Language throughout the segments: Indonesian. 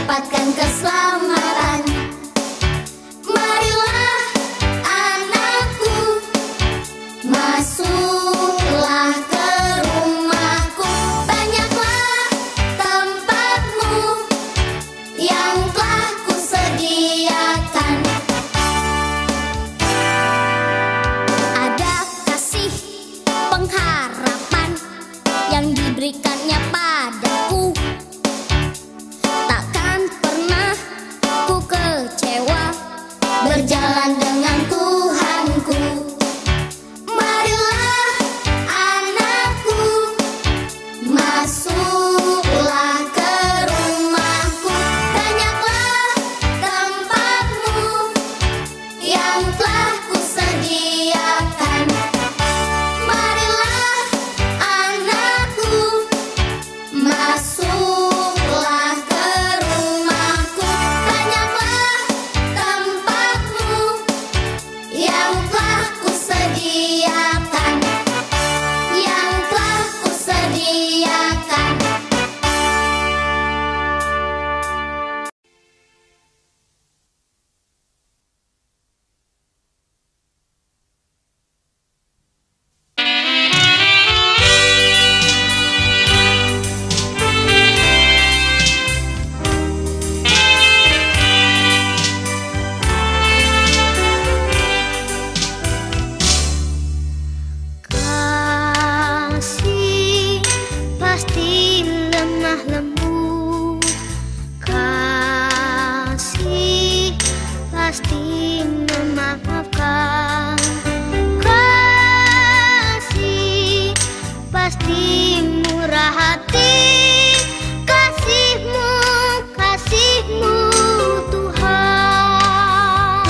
dapatkan keselamatan. Marilah anakku, masuklah ke rumahku. Banyaklah tempatmu yang telah kusediakan. Ada kasih pengharapan yang diberikannya padaku. Takkan pernah ku kecewa berjalan dengan Tuhanku. Marilah anakku, masuklah ke rumahku. Banyaklah tempatmu yang telah kusediakan. Marilah anakku, masuklah ke rumahku. Banyaklah tempatmu yang telah kusediakan, yang telah kusediakan. Kasih pasti lemah lembut, kasih pasti memaafkan, kasih pasti murah hati. Kasihmu, kasihmu Tuhan.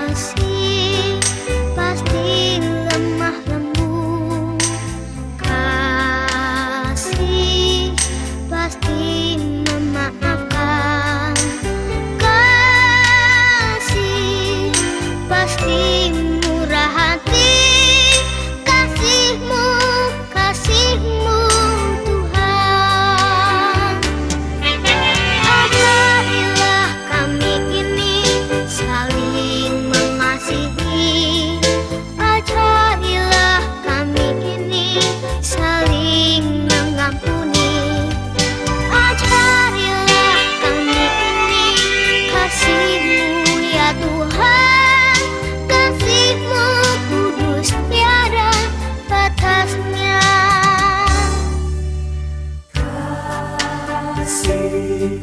Kasih pasti lemah lembut, kasih pasti memaafkan, kasih pasti murah hati. Kasihmu, kasihmu Tuhan. Ajarilah kami ini saling mengasihi. Ajarilah kami ini saling mengampuni. Ajarilah kami ini kasih-Mu ya Tuhan. Kasih-Mu kudus tiada batasnya. Kasih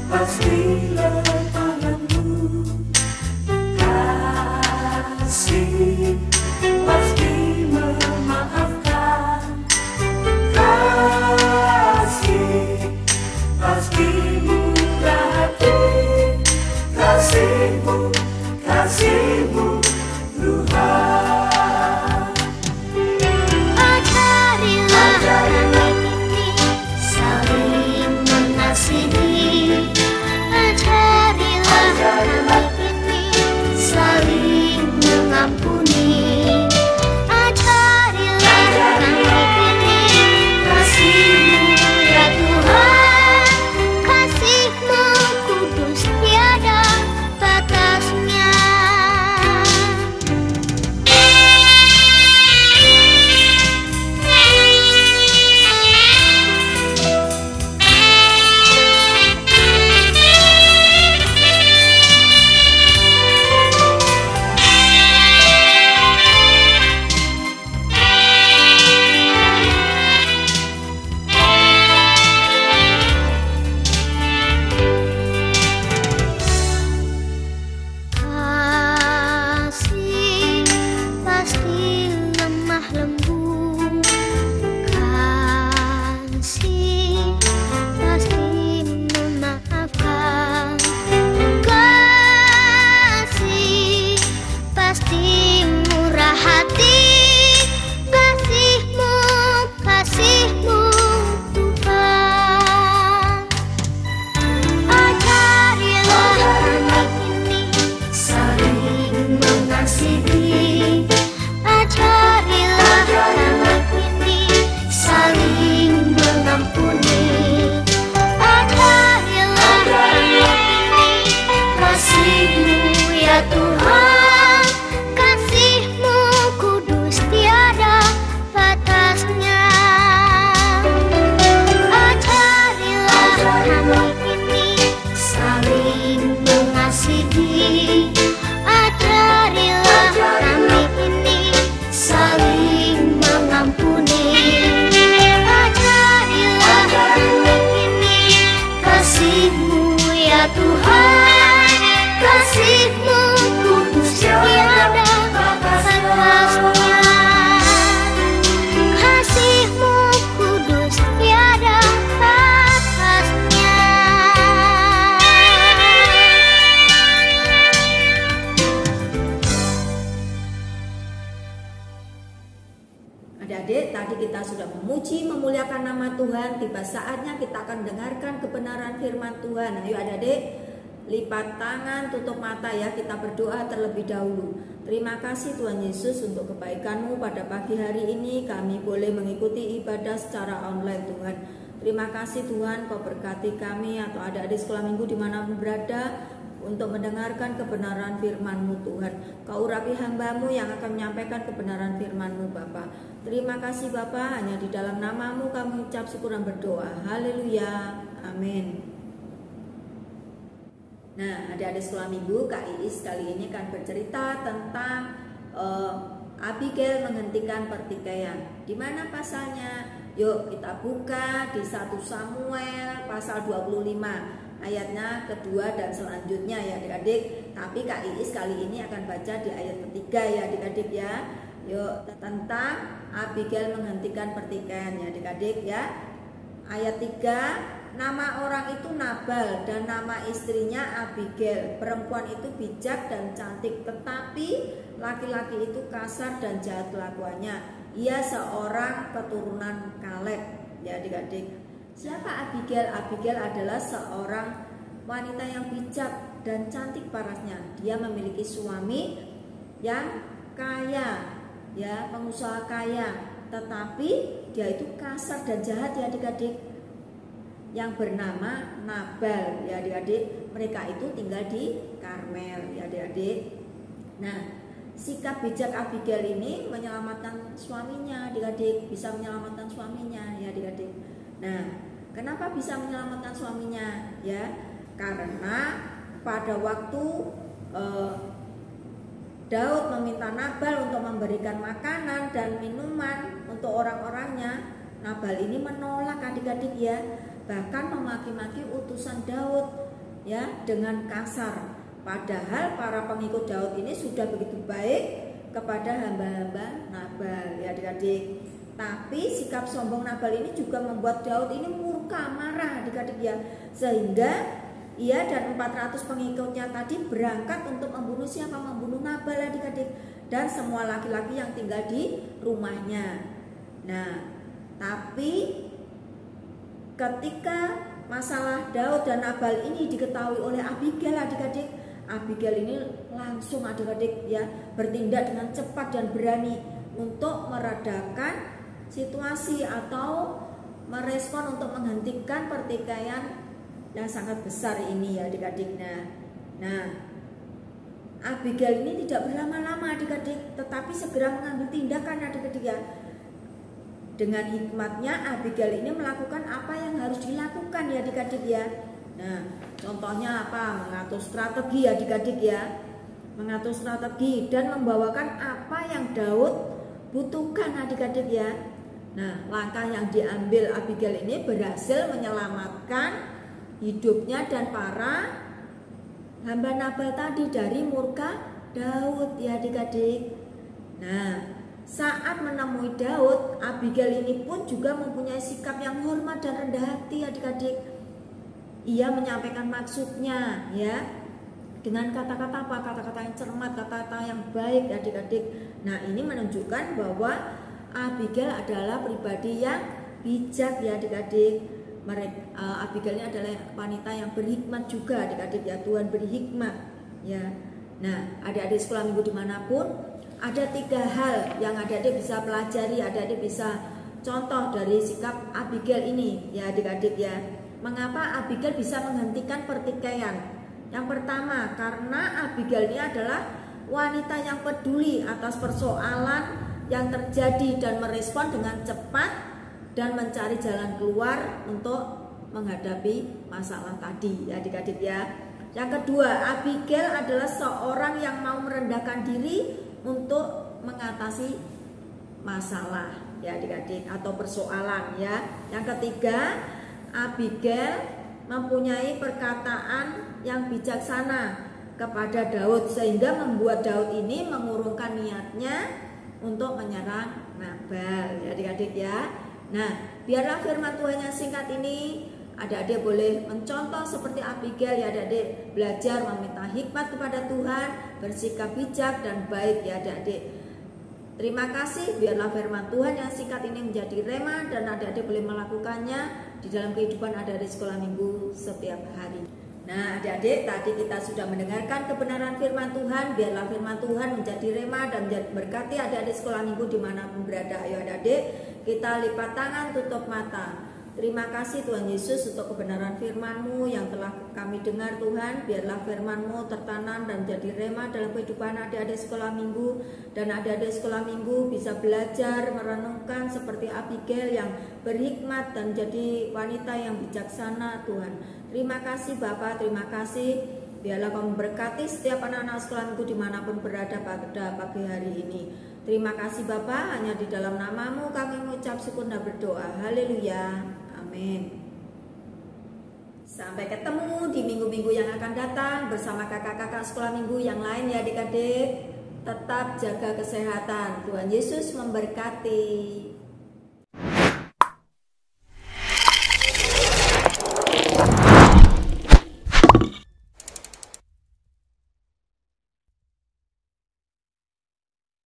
pasti lemah lembut, kasih pasti memaafkan, kasih pasti murah hati. Kasihmu, kasihmu Tuhan. Ajarilah kami ini saling mengasihi. Ajarilah tiba saatnya kita akan dengarkan kebenaran firman Tuhan. Ayo adik-adik, lipat tangan, tutup mata ya, kita berdoa terlebih dahulu. Terima kasih Tuhan Yesus untuk kebaikan-Mu pada pagi hari ini. Kami boleh mengikuti ibadah secara online Tuhan. Terima kasih Tuhan, Kau berkati kami atau adik-adik sekolah minggu dimanapun berada untuk mendengarkan kebenaran firman-Mu Tuhan. Kau urapi hamba-Mu yang akan menyampaikan kebenaran firman-Mu Bapa. Terima kasih Bapa, hanya di dalam nama-Mu kami ucap syukur dan berdoa. Haleluya, amin. Nah, adik-adik sekolah minggu, Kak Iis kali ini akan bercerita tentang Abigail menghentikan pertikaian. Di mana pasalnya? Yuk kita buka di 1 Samuel pasal 25 ayatnya kedua dan selanjutnya ya adik-adik. Tapi Kak Iis kali ini akan baca di ayat ketiga ya adik-adik ya. Yuk, tentang Abigail menghentikan pertikaian ya adik-adik ya. Ayat 3, nama orang itu Nabal dan nama istrinya Abigail. Perempuan itu bijak dan cantik, tetapi laki-laki itu kasar dan jahat kelakuannya. Ia seorang keturunan Kaleb ya adik-adik. Siapa Abigail? Abigail adalah seorang wanita yang bijak dan cantik parasnya. Dia memiliki suami yang kaya ya, pengusaha kaya, tetapi dia itu kasar dan jahat ya adik-adik, yang bernama Nabal ya adik-adik. Mereka itu tinggal di Karmel ya adik-adik. Nah, sikap bijak Abigail ini menyelamatkan suaminya adik-adik, bisa menyelamatkan suaminya ya adik-adik. Nah, kenapa bisa menyelamatkan suaminya ya? Karena pada waktu Daud meminta Nabal untuk memberikan makanan dan minuman untuk orang-orangnya, Nabal ini menolak adik-adik ya, bahkan memaki-maki utusan Daud ya dengan kasar. Padahal para pengikut Daud ini sudah begitu baik kepada hamba-hamba Nabal ya adik-adik. Tapi sikap sombong Nabal ini juga membuat Daud ini murka, marah adik-adik ya, sehingga ia dan 400 pengikutnya tadi berangkat untuk membunuh siapa? Membunuh Nabal adik-adik dan semua laki-laki yang tinggal di rumahnya. Nah, tapi ketika masalah Daud dan Nabal ini diketahui oleh Abigail adik-adik, Abigail ini langsung adik-adik ya bertindak dengan cepat dan berani untuk meredakan situasi atau merespon untuk menghentikan pertikaian yang sangat besar ini ya adik-adik. Nah, Abigail ini tidak berlama-lama adik-adik, tetapi segera mengambil tindakan adik-adik ya. Dengan hikmatnya Abigail ini melakukan apa yang harus dilakukan ya adik-adik ya. Nah, contohnya apa? Mengatur strategi adik-adik ya. Mengatur strategi dan membawakan apa yang Daud butuhkan adik-adik ya. Nah, langkah yang diambil Abigail ini berhasil menyelamatkan hidupnya dan para hamba Nabal tadi dari murka Daud ya adik-adik. Nah, saat menemui Daud, Abigail ini pun juga mempunyai sikap yang hormat dan rendah hati adik-adik. Ia menyampaikan maksudnya ya dengan kata-kata apa? Kata-kata yang cermat, kata-kata yang baik adik-adik. Nah, ini menunjukkan bahwa Abigail adalah pribadi yang bijak ya adik-adik. Abigail ini adalah wanita yang berhikmat juga adik-adik ya. Tuhan beri hikmat ya. Nah, adik-adik sekolah minggu dimanapun, ada 3 hal yang adik-adik bisa pelajari, adik-adik bisa contoh dari sikap Abigail ini ya adik-adik ya. Mengapa Abigail bisa menghentikan pertikaian? Yang pertama, karena Abigail ini adalah wanita yang peduli atas persoalan yang terjadi dan merespon dengan cepat dan mencari jalan keluar untuk menghadapi masalah tadi ya adik-adik ya. Yang kedua, Abigail adalah seorang yang mau merendahkan diri untuk mengatasi masalah ya adik-adik atau persoalan ya. Yang ketiga, Abigail mempunyai perkataan yang bijaksana kepada Daud sehingga membuat Daud ini mengurungkan niatnya untuk menyerang Nabal ya adik-adik ya. Nah, biarlah firman Tuhan yang singkat ini adik-adik boleh mencontoh seperti Abigail ya adik-adik, belajar meminta hikmat kepada Tuhan, bersikap bijak dan baik ya adik-adik. Terima kasih, biarlah firman Tuhan yang singkat ini menjadi rema dan adik-adik boleh melakukannya di dalam kehidupan adik-adik sekolah minggu setiap hari. Nah, adik-adik, tadi kita sudah mendengarkan kebenaran firman Tuhan. Biarlah firman Tuhan menjadi rema dan berkati adik-adik sekolah minggu dimanapun berada. Ayo adik-adik, kita lipat tangan, tutup mata. Terima kasih Tuhan Yesus untuk kebenaran firman-Mu yang telah kami dengar Tuhan. Biarlah firman-Mu tertanam dan menjadi rema dalam kehidupan adik-adik sekolah minggu. Dan adik-adik sekolah minggu bisa belajar merenungkan seperti Abigail yang berhikmat dan menjadi wanita yang bijaksana Tuhan. Terima kasih Bapak, terima kasih. Biarlah Kau memberkati setiap anak-anak sekolah minggu dimanapun berada pada pagi hari ini. Terima kasih Bapak, hanya di dalam nama-Mu kami mengucap syukur dan berdoa. Haleluya. Amin. Sampai ketemu di minggu-minggu yang akan datang bersama kakak-kakak sekolah minggu yang lain ya adik-adik. Tetap jaga kesehatan. Tuhan Yesus memberkati.